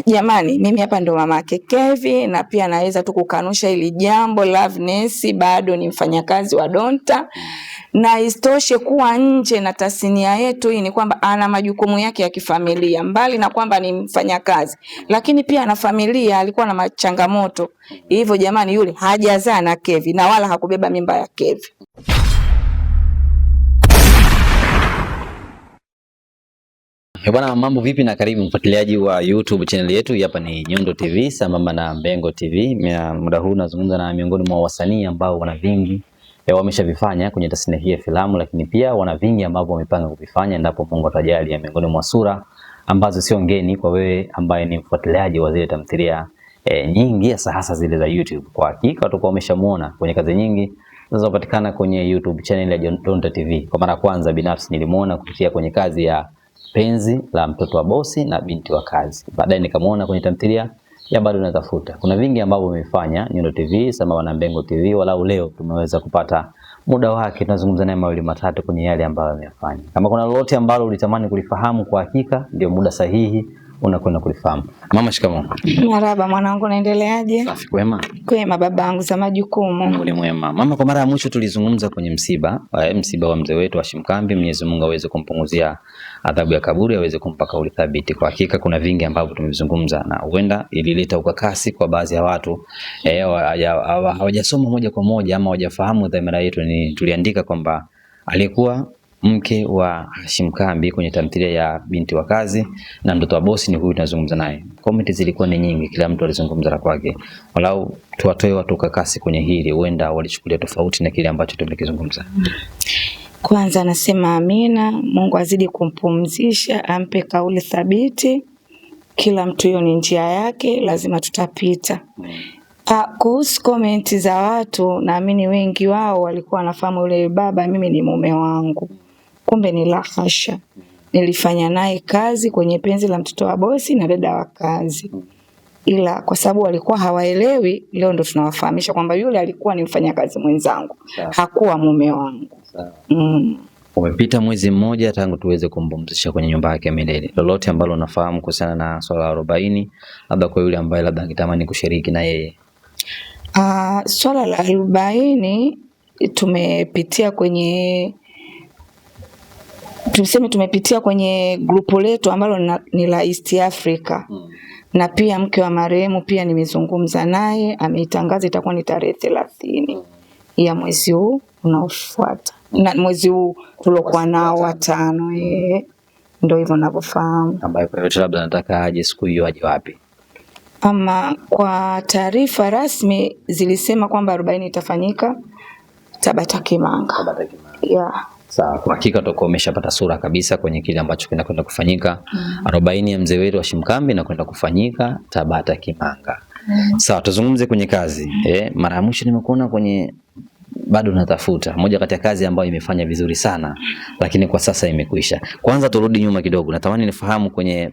Jamani, mimi hapa ndo mamake Kevi, na pia naweza tu kukanusha hili jambo. Loveness bado ni mfanyakazi wa Donta, na istoshe kuwa nje na tasnia yetu hii ni kwamba ana majukumu yake ya kifamilia. Mbali na kwamba ni mfanyakazi, lakini pia ana familia, alikuwa na changamoto. Hivyo jamani, yule hajazaa na Kevi na wala hakubeba mimba ya Kevi. Bwana, mambo vipi na karibu mfuatiliaji wa YouTube channel yetu. Hapa ni Nyundo TV sambamba na Mbengo TV. Muda huu nazungumza na miongoni mwa wasanii ambao wana vingi wameshavifanya kwenye tasnia hii ya filamu, lakini pia wana vingi ambavyo wamepanga kuvifanya endapo Mungu atajali, miongoni mwa sura ambazo sio ngeni kwa wewe ambaye ni mfuatiliaji wa zile tamthilia nyingi, hasa zile za YouTube. Kwa hakika utakuwa umeshamuona kwenye kazi nyingi zinazopatikana kwenye YouTube channel ya Donta TV. Kwa mara kwanza binafsi nilimuona kupitia kwenye kazi ya Penzi la Mtoto wa Bosi na Binti wa Kazi. Baadaye nikamuona kwenye tamthilia ya Bado Natafuta. Kuna vingi ambavyo umefanya Nyundo TV sama na Mbengo TV, walau leo tumeweza kupata muda wake tunazungumza naye mawili matatu kwenye yale ambayo amefanya. Kama kuna lolote ambalo ulitamani kulifahamu, kwa hakika ndio muda sahihi unakwenda kulifahamu. Mama, shikamoo. Marhaba mwanangu, naendeleaje? Safi, kwema. Kwema babangu, za majukumu. Mungu ni mwema. Mama, kwa mara ya mwisho tulizungumza kwenye msiba wa mzee wetu Hashim Kambi. Mwenyezi Mungu aweze kumpunguzia adhabu ya kaburi, aweze kumpa kauli thabiti. Kwa hakika kuna vingi ambavyo tumezungumza na huenda ilileta ukakasi kwa baadhi ya watu hawajasoma moja kwa moja ama hawajafahamu dhamira yetu. Ni tuliandika kwamba alikuwa mke wa Hashim Kambi kwenye tamthilia ya Binti wa Kazi na Mtoto wa Bosi ni huyu tunazungumza naye. Comment zilikuwa ni nyingi, kila mtu alizungumza la kwake. Walau tuwatoe watu kakasi kwenye hili, huenda walichukulia tofauti na kile ambacho tumekizungumza. Kwanza nasema amina, Mungu azidi kumpumzisha, ampe kauli thabiti. Kila mtu hiyo ni njia yake, lazima tutapita. Kuhusu comment za watu, naamini wengi wao walikuwa wanafahamu yule baba mimi ni mume wangu. Kumbe ni la hasha. Nilifanya naye kazi kwenye Penzi la Mtoto wa Bosi na Dada wa Kazi. Ila kwa sababu walikuwa hawaelewi, leo ndo tunawafahamisha kwamba yule alikuwa ni mfanyakazi mwenzangu. Hakuwa mume wangu. Umepita mwezi mmoja tangu tuweze kumpumzisha kwenye nyumba yake milele. Lolote ambalo unafahamu kuhusiana na swala la 40, labda kwa yule ambaye labda angetamani kushiriki na yeye? Swala la 40 tumepitia kwenye grupu letu ambalo ni la East Africa. Na pia mke wa marehemu pia nimezungumza naye, ameitangaza itakuwa ni tarehe 30 ya mwezi huu unaofuata. Na mwezi huu tulokuwa nao wa 5. Ndio hivyo ninavyofahamu. Ambaye kwa hiyo labda nataka aje siku hiyo, aje wapi? Ama kwa taarifa rasmi zilisema kwamba 40 itafanyika Tabata Kimanga. Yeah. Sawa, kwa hakika tutakuwa umeshapata sura kabisa kwenye kile ambacho kinakwenda kufanyika. 40 ya mzee wetu Hashim Kambi na kwenda kufanyika Tabata Kimanga. Sawa, tuzungumze kwenye kazi. Mara ya mwisho nimekuona kwenye Bado Natafuta, moja kati ya kazi ambayo imefanya vizuri sana, lakini kwa sasa imekwisha. Kwanza turudi nyuma kidogo. Natamani nifahamu kwenye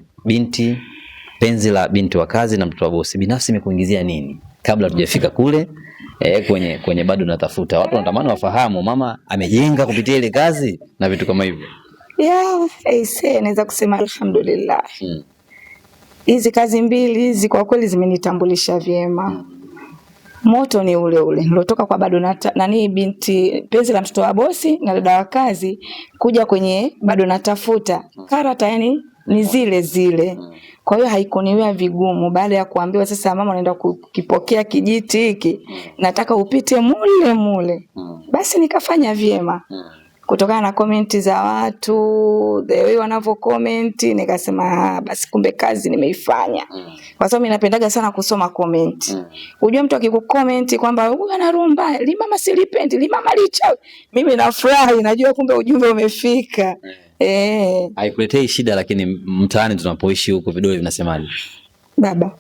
Penzi la Binti wa Kazi na Mtoto wa Bosi, binafsi imekuingizia nini kabla tujafika kule kwenye Bado Natafuta? Watu wanatamani wafahamu mama amejenga kupitia ile kazi na vitu kama hivyo. Naweza kusema alhamdulillah. Hizi kazi mbili hizi kwa kweli zimenitambulisha vyema. Moto ni ule ule nilotoka kwa Penzi la Mtoto wa Bosi na Dada wa Kazi kuja kwenye Bado Natafuta. Karata yani ni zile zile. Kwa hiyo haikuniwea vigumu baada ya kuambiwa sasa mama anaenda kukipokea kijiti hiki, nataka upite mule. Basi nikafanya vyema. Kutokana na comment za watu, the way wanavyo comment, nikasema basi kumbe kazi nimeifanya. Kwa sababu mimi napendaga sana kusoma comment. Unajua mtu akikucomment kwamba huyu ana roho mbaya, limama silipendi, limama lichawi, mimi nafurahi, najua kumbe ujumbe umefika. Haikuletei shida, lakini mtaani tunapoishi huko vidole vinasemaje? Baba,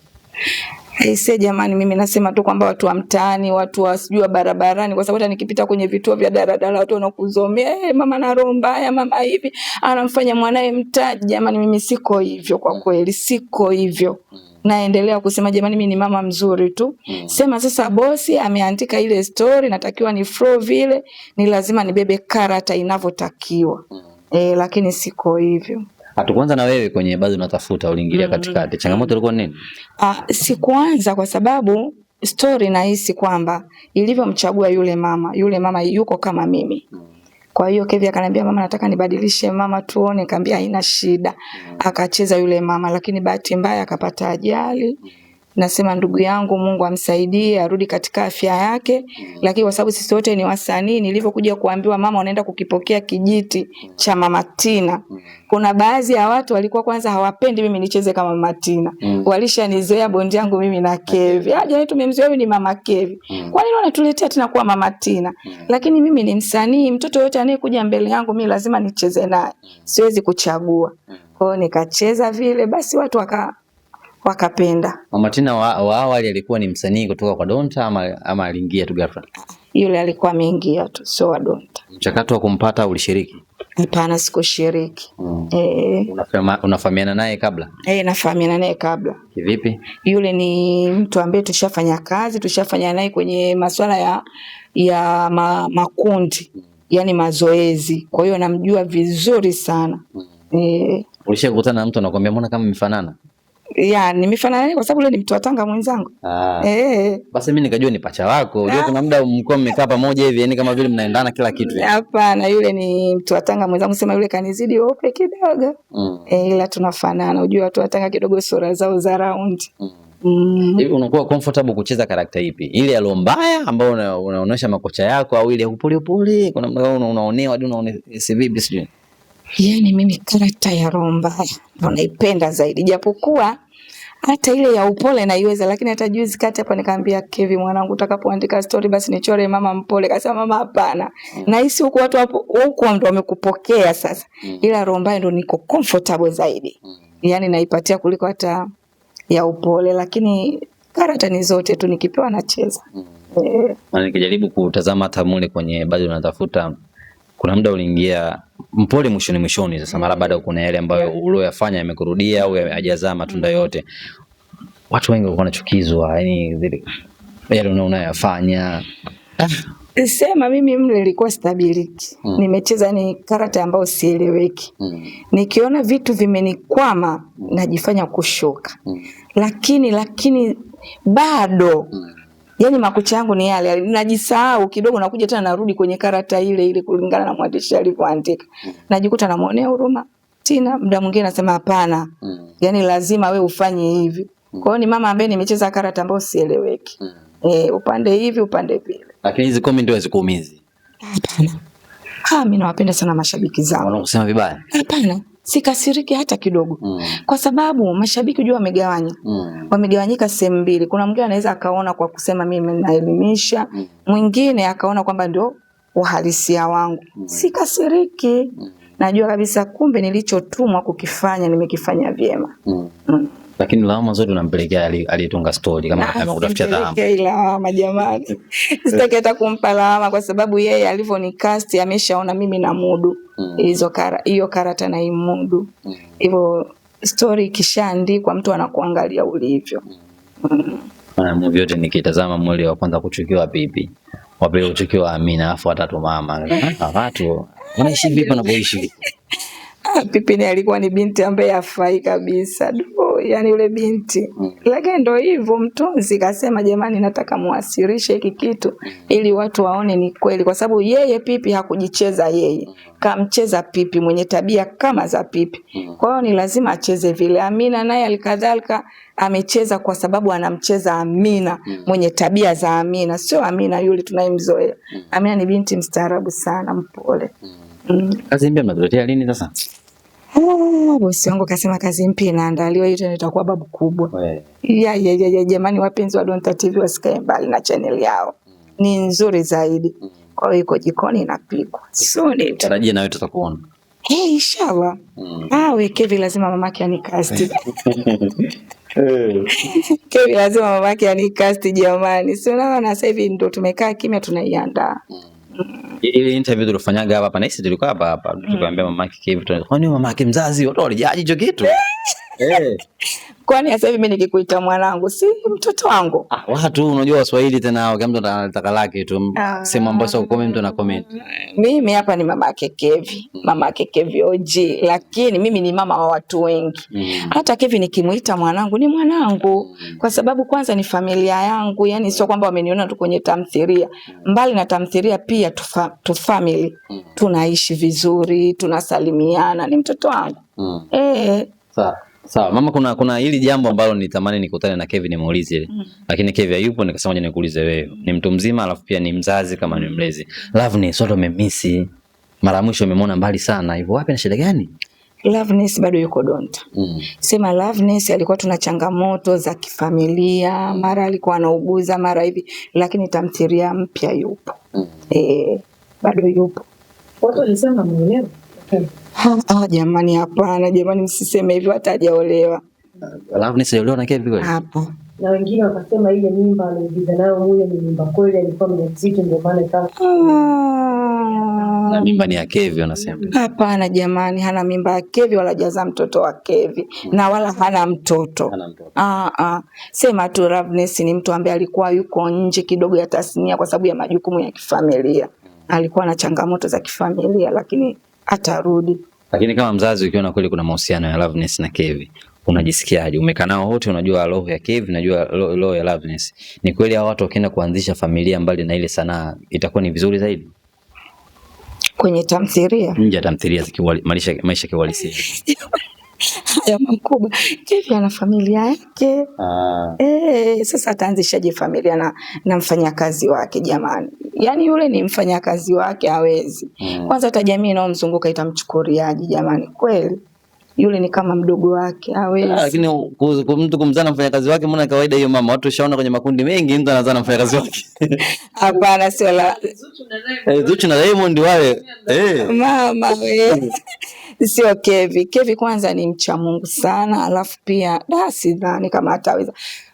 jamani, mimi nasema tu kwamba watu wa mtaani, watu wasijua barabarani, kwa sababu hata nikipita kwenye vituo vya daladala watu wanakuzomea, mama na roho mbaya, mama hivi anamfanya mwanae mtaji. Jamani, mimi siko hivyo, kwa kweli siko hivyo. Naendelea kusema jamani, mimi ni mama mzuri tu. Sema sasa bosi ameandika ile story, natakiwa ni flow vile, ni lazima nibebe karata inavyotakiwa. Lakini siko hivyo. Hatukuanza na wewe kwenye bado unatafuta, uliingilia katikati. Changamoto ilikuwa nini? Sikuanza kwa sababu story nahisi kwamba ilivyomchagua yule mama yuko kama mimi. Kwa hiyo Kevi akaniambia mama, nataka nibadilishe mama tuone, nikamwambia haina shida. Akacheza yule mama, lakini bahati mbaya akapata ajali. Nasema ndugu yangu Mungu amsaidie arudi katika afya yake, lakini kwa sababu sisi wote ni wasanii, nilivyokuja kuambiwa mama unaenda kukipokea kijiti cha Mama Tina, kuna baadhi ya watu walikuwa kwanza hawapendi mimi nicheze kama Mama Tina. Walishanizoea bondi yangu mimi na Kevi. Aje tumemzoea ni Mama Kevi. Kwa nini wanatuletea tena kuwa Mama Tina? Lakini mimi ni msanii, mtoto yote anayekuja mbele yangu mimi lazima nicheze naye. Siwezi kuchagua. Kwa hiyo nikacheza vile, basi watu wakapenda. Mama Tina wa awali alikuwa ni msanii kutoka kwa Donta ama aliingia tu ghafla? Yule alikuwa ameingia tu, sio wa Donta. Mchakato wa kumpata ulishiriki? Hapana, sikushiriki. Unafahamiana naye kabla? Nafahamiana naye kabla. Kivipi? Yule ni mtu ambaye tushafanya naye kwenye masuala ya makundi, yani mazoezi. Kwa hiyo namjua vizuri sana. Ulishakutana na mtu anakuambia mbona kama mmefanana? Nimefanana naye kwa sababu yule ni mtu wa Tanga mwenzangu. Basi mimi nikajua ni pacha wako. Unajua kuna muda mko mmekaa pamoja hivi, yani kama vile mnaendana kila kitu. Hapana, yule ni mtu wa Tanga mwenzangu, sema yule kanizidi weupe kidogo. Ila tunafanana. Unajua watu wa Tanga kidogo sura zao za round. Hivi unakuwa comfortable kucheza karakta ipi? Ile ya mbaya ambayo unaonesha makocha yako, au ile ya upole? Kuna muda unaonewa hadi unaonesi vipi sijui? Yani mimi karakta ya mbaya ndo naipenda zaidi, japokuwa hata ile ya upole naiweza, lakini hata juzi kati hapa nikamwambia Kevi mwanangu, utakapoandika story basi nichore mama mpole. Kasema mama hapana. Na hisi huko watu huko ndo wamekupokea sasa. Ila roho mbaya ndo niko comfortable zaidi. Yani naipatia kuliko hata ya upole, lakini karakta ni zote tu nikipewa nacheza. Maana nikijaribu kutazama hata mule kwenye bado unatafuta, kuna muda uliingia mpole mwishoni sasa, mara baada kuna yale ambayo uliyofanya yamekurudia au hajazaa matunda yote. Watu wengi walikuwa wanachukizwa, yani zile yale unayofanya. Sema mimi mle nilikuwa stability. Nimecheza ni karakta ambayo sieleweki. Nikiona vitu vimenikwama najifanya kushoka. Lakini bado yani makucha yangu ni yale, najisahau kidogo, nakuja tena narudi kwenye karakta ile kulingana na mwandishi alivyoandika. Najikuta namuonea huruma Tina, muda mwingine nasema hapana. Yani lazima we ufanye hivi. Kwa hiyo ni mama ambaye nimecheza karakta ambayo sieleweki. Upande hivi upande vile. Lakini hizo comment ndio hazikuumizi? Hapana. Mimi nawapenda sana mashabiki zangu. Wanakusema vibaya? Hapana. Sikasiriki hata kidogo. Kwa sababu mashabiki unajua wamegawanya. Wamegawanyika sehemu mbili. Kuna mwingine anaweza akaona kwa kusema mimi naelimisha, mwingine akaona kwamba ndio uhalisia wangu. Sikasiriki. Najua kabisa kumbe nilichotumwa kukifanya nimekifanya vyema. Lakini lawama zote unampelekea aliyetunga story kama kutafutia lawama. Lawama jamani. Sitaki hata kumpa lawama kwa sababu yeye alivyonicast ameshaona mimi na mudu. Hiyo karakta na imudu. Hivyo story ikishaandikwa mtu anakuangalia ulivyo. Maana movie yote nikitazama mwili wa kwanza kuchukiwa Pipi, wa pili kuchukiwa Amina, afu watatu mama. Watu wanaishi vipi na kuishi? Pipi alikuwa ni binti ambaye hafai kabisa. Yani yule binti. Lakini ndio hivyo mtunzi kasema jamani nataka muasirishe hiki kitu ili watu waone ni kweli, kwa sababu yeye Pipi hakujicheza yeye. Kamcheza Pipi mwenye tabia kama za Pipi. Kwa hiyo ni lazima acheze vile. Amina naye alikadhalika amecheza kwa sababu anamcheza Amina mwenye tabia za Amina, sio Amina yule tunayemzoea. Amina ni binti mstaarabu sana, mpole. Kazi mpya mnatuletea lini sasa? Bosi wangu kasema kazi mpya inaandaliwa, hiyo itakuwa babu kubwa. Jamani wapenzi wa Donta TV wasikae mbali na channel yao. Ni nzuri zaidi. Kwa hiyo iko jikoni inapikwa. Soon tarajia nawe tutakuona. Inshallah. Kevi lazima mamake anikasti. Kevi lazima mamake anikasti jamani. Si unaona sasa hivi ndo tumekaa kimya tunaiandaa. Ile interview tulifanyaga hapa na sisi tulikuwa hapa tukamwambia mamake Kevi, kwani mamake mzazi watu walijaji hicho kitu? Kwani sasa hivi mimi nikikuita mwanangu si mtoto wangu? Watu unajua Waswahili tena kila mtu anataka lake tu. Sema ambayo sio comment na comment. Mimi hapa ni mama yake Kevi. Mama yake Kevi OG, lakini mimi ni mama wa watu wengi. Hata Kevi nikimuita mwanangu ni mwanangu kwa sababu kwanza ni familia yangu, yani sio kwamba wameniona tu kwenye tamthilia. Mbali na tamthilia pia tu family. Tunaishi vizuri, tunasalimiana, ni mtoto wangu. Sawa. Mama, kuna hili jambo ambalo nitamani nikutane na Kevi nimuulize ile. Lakini Kevi hayupo, nikasema ngoja nikuulize wewe. Ni mtu mzima alafu pia ni mzazi kama ni mlezi. Loveness watu wamemisi. Mara mwisho umemwona mbali sana. Hivyo wapi na shida gani? Loveness bado yuko Donta. Sema Loveness alikuwa tuna changamoto za kifamilia, mara alikuwa anauguza, mara hivi, lakini tamthilia mpya yupo. Bado yupo. Watu walisema muelewa. Jamani hapana, jamani msiseme hivyo, hata hajaolewa. Loveness aliolewa na Kevi kweli? Hapo. Na wengine wakasema ile mimba aliyoigiza nayo huyo ni mimba kweli, alikuwa mjamzito ndio maana ikawa. Na mimba ni ya Kevi wanasema. Hapana jamani, hana mimba ya Kevi wala jaza mtoto wa Kevi na wala hana mtoto. Sema tu Loveness ni mtu ambaye alikuwa yuko nje kidogo ya tasnia kwa sababu ya majukumu ya kifamilia. Alikuwa na changamoto za kifamilia lakini atarudi. Lakini kama mzazi ukiona kweli kuna mahusiano ya Loveness na Kevi, unajisikiaje? Umekaa nao wote, unajua roho ya Kevi, unajua roho ya Loveness. Ni kweli hao watu wakienda kuanzisha familia mbali na ile sanaa itakuwa ni vizuri zaidi? Kwenye tamthilia? Nje ya tamthilia maisha kiuhalisia. Haya makubwa. Kevi ana familia yake. Sasa ataanzishaje familia na mfanyakazi wake jamani? Yaani yule ni mfanyakazi wake, hawezi. Kwanza hata jamii inaomzunguka itamchukuliaje jamani? Kweli yule ni kama mdogo wake, hawezi. Lakini mtu kumzana mfanyakazi wake mbona kawaida hiyo mama? Watu ushaona kwenye makundi mengi mtu anazana mfanyakazi wake. Hapana, sio la Zuchu na Diamond wale. Mama wewe. Sio Kevi. Kevi kwanza ni mcha Mungu sana, alafu pia sidhani kama ataweza.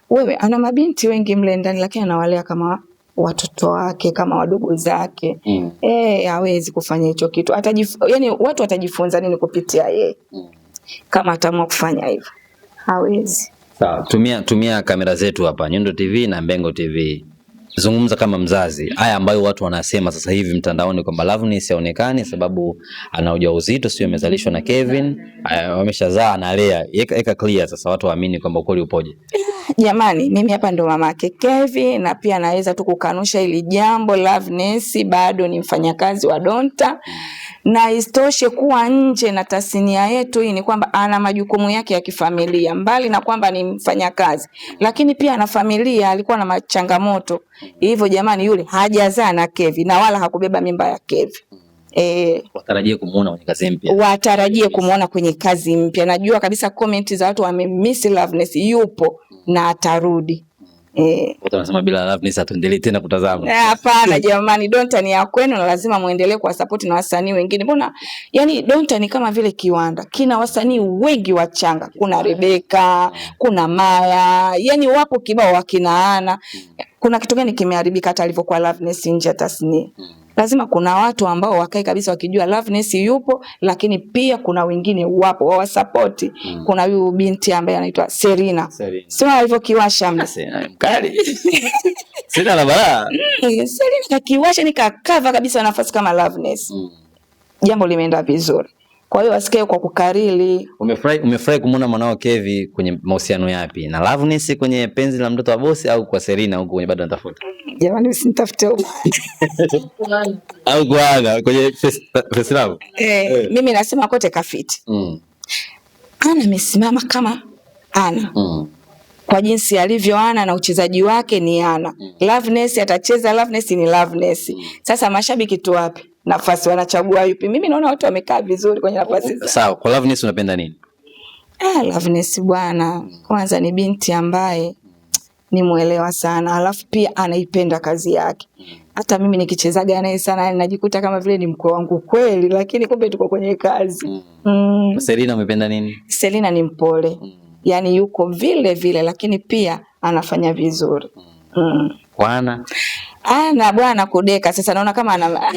Wewe ana mabinti wengi mle ndani lakini anawalea kama watoto wake, kama wadogo zake. Hawezi kufanya hicho kitu. Yani watu watajifunza nini kupitia yeye? Kama ataamua kufanya hivyo. Hawezi. Sawa, tumia kamera zetu hapa Nyundo TV na Mbengo TV. Zungumza kama mzazi. Haya ambayo watu wanasema sasa hivi mtandaoni kwamba Loveness haonekani sababu ana ujauzito, sio amezalishwa na Kevin, wameshazaa analea. Eka clear sasa watu waamini kwamba ukweli upoje. Jamani, mimi hapa ndo mama yake Kevin na pia naweza tu kukanusha hili jambo. Loveness bado ni mfanyakazi wa Donta. Na istoshe kuwa nje na tasnia yetu hii ni kwamba ana majukumu yake ya kifamilia. Mbali na kwamba ni mfanyakazi, lakini pia ana familia, alikuwa na changamoto. Hivyo jamani, yule hajazaa na Kevi na wala hakubeba mimba ya Kevi. Watarajie kumuona kwenye kazi mpya. Watarajie kumuona kwenye kazi mpya. Najua kabisa comment za watu wamemiss Loveness, yupo na atarudi. Watu wanasema bila Loveness hatuendelee tena kutazama. Hapana jamani, Donta ni ya kwenu na lazima muendelee kwa support na wasanii wengine. Mbona yani Donta ni kama vile kiwanda. Kina wasanii wengi wachanga. Kuna Rebeka, kuna Maya, yani wapo kibao wakinaana. Kuna kitu gani kimeharibika hata alivyokuwa Loveness nje ya tasnia? Lazima kuna watu ambao wakae kabisa wakijua Loveness yupo, lakini pia kuna wengine wapo wa support. Kuna huyu binti ambaye anaitwa Serena. Sio alivyokiwasha mkali. Serena la balaa. Serena kakiwasha nikakava kabisa nafasi kama Loveness. Jambo limeenda vizuri. Kwa hiyo asikae kwa kukarili. Umefurahi kumuona mwanao Kevi kwenye mahusiano yapi? Na Loveness kwenye penzi la mtoto wa bosi au kwa Serena huko kwenye bado anatafuta? Jamani usinitafute huko. Au kwa kwenye face love? Mimi nasema kote kafiti. Ana amesimama kama Ana. Kwa jinsi alivyo Ana na uchezaji wake ni Ana. Loveness atacheza, Loveness ni Loveness. Sasa mashabiki tu wapi? Nafasi wanachagua yupi? Mimi naona watu wamekaa vizuri kwenye nafasi zao. Sawa, kwa Loveness unapenda nini? Loveness bwana, kwanza ni binti ambaye ni muelewa sana, alafu pia anaipenda kazi yake. Hata mimi nikichezaga naye sana najikuta kama vile ni mkwe wangu kweli, lakini kumbe tuko kwenye kazi. Serena umependa nini? Serena ni mpole. Yaani yuko vile vile lakini pia anafanya vizuri. Bwana bwana kudeka sasa naona kama ana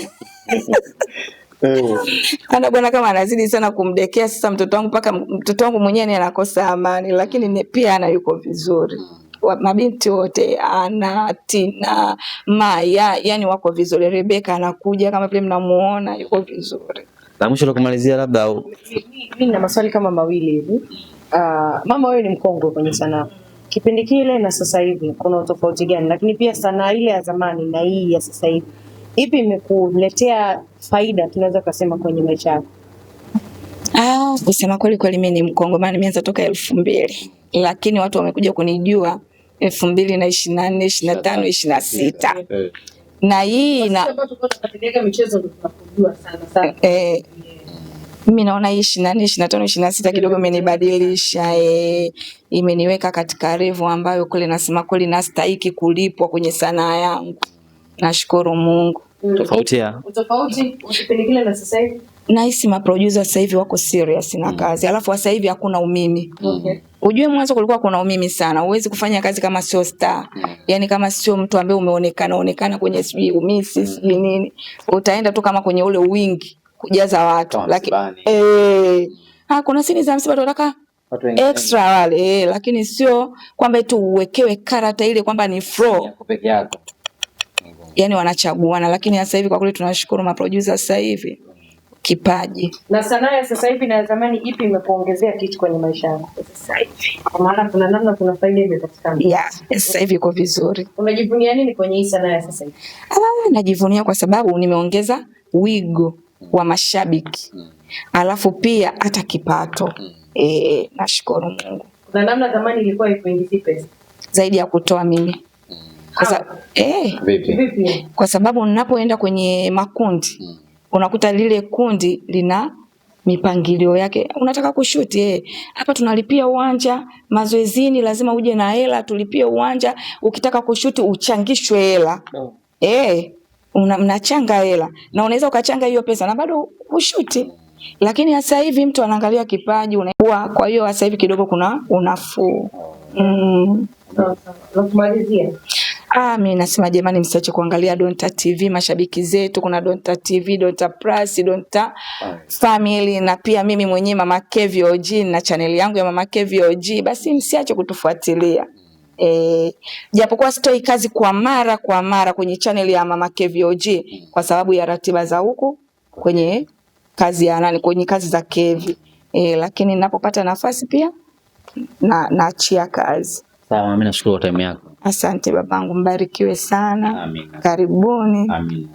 Ana bwana kama anazidi sana kumdekea sasa mtoto wangu mpaka mtoto wangu mwenyewe anakosa amani, lakini pia ana yuko vizuri. Mabinti wote Ana, Tina, Maya, yani wako vizuri. Rebeka anakuja kama vile mnamuona yuko vizuri. La mwisho la kumalizia labda au mimi nina maswali kama mawili hivi. Mama wewe ni mkongwe kwenye sanaa. Kipindi kile na sasa hivi kuna tofauti gani? Lakini pia sanaa ile ya zamani na hii ya sasa hivi, ipi imekuletea faida tunaweza kusema kwenye maisha yako? Kusema kweli mimi ni mkongwe, maana nimeanza toka 2000. Lakini watu wamekuja kunijua 2024, 25, 26. Na hii na katika michezo tunakujua sana. Mimi naona hii 24, 25, 26 kidogo imenibadilisha, imeniweka katika level ambayo kule nasema kweli nastahili kulipwa kwenye sanaa yangu. Nashukuru Mungu. Tofauti kipindi kile na sasa hivi. Nahisi maproducer sasa hivi wako serious na kazi. Alafu sasa hivi hakuna umimi. Ujue mwanzo kulikuwa kuna umimi sana. Huwezi kufanya kazi kama sio star. Yaani kama sio mtu ambaye umeonekana kwenye sijui umisi sijui nini. Utaenda tu kama kwenye ule wingi kujaza watu. Lakini kuna sini za msiba tunataka extra wale, lakini sio kwamba tu uwekewe character ile kwamba ni flow peke yako. Yaani wanachaguana, lakini sasa hivi kwa kweli tunashukuru maproducer sasa hivi kipaji. Na sanaa ya sasa hivi na zamani ipi imekuongezea kitu kwenye maisha yako sasa hivi? Kwa maana kuna faida imepatikana. Sasa hivi iko vizuri. Unajivunia nini kwenye hii sanaa ya sasa hivi? Najivunia kwa sababu nimeongeza wigo wa mashabiki. Alafu pia hata kipato. Nashukuru Mungu. Na namna zamani ilikuwa ipoingizi pesa zaidi ya kutoa mimi. Vipi? Kwa sababu ninapoenda kwenye makundi unakuta lile kundi lina mipangilio yake. Unataka kushuti hapa tunalipia uwanja, mazoezini lazima uje na hela, tulipie uwanja, ukitaka kushuti uchangishwe hela. Mnachanga hela na unaweza ukachanga hiyo pesa na bado ushuti. Lakini sasa hivi mtu anaangalia kipaji unakuwa, kwa hiyo sasa hivi kidogo kuna unafuu. Nakumalizia. Mimi nasema jamani msiache kuangalia Donta TV, mashabiki zetu kuna Donta TV, Donta Plus, Donta Family na pia mimi mwenyewe Mama Kevi OG na channel yangu ya Mama Kevi OG, basi msiache kutufuatilia. Japokuwa sitoi kazi kwa mara kwenye channel ya Mama Kevi OG kwa sababu ya ratiba za huku kwenye kazi ya kwenye kazi za Kevi. Lakini ninapopata nafasi pia naachia kazi. Sawa, mimi nashukuru kwa time yako. Asante babangu, mbarikiwe sana. Amina. Karibuni. Amina.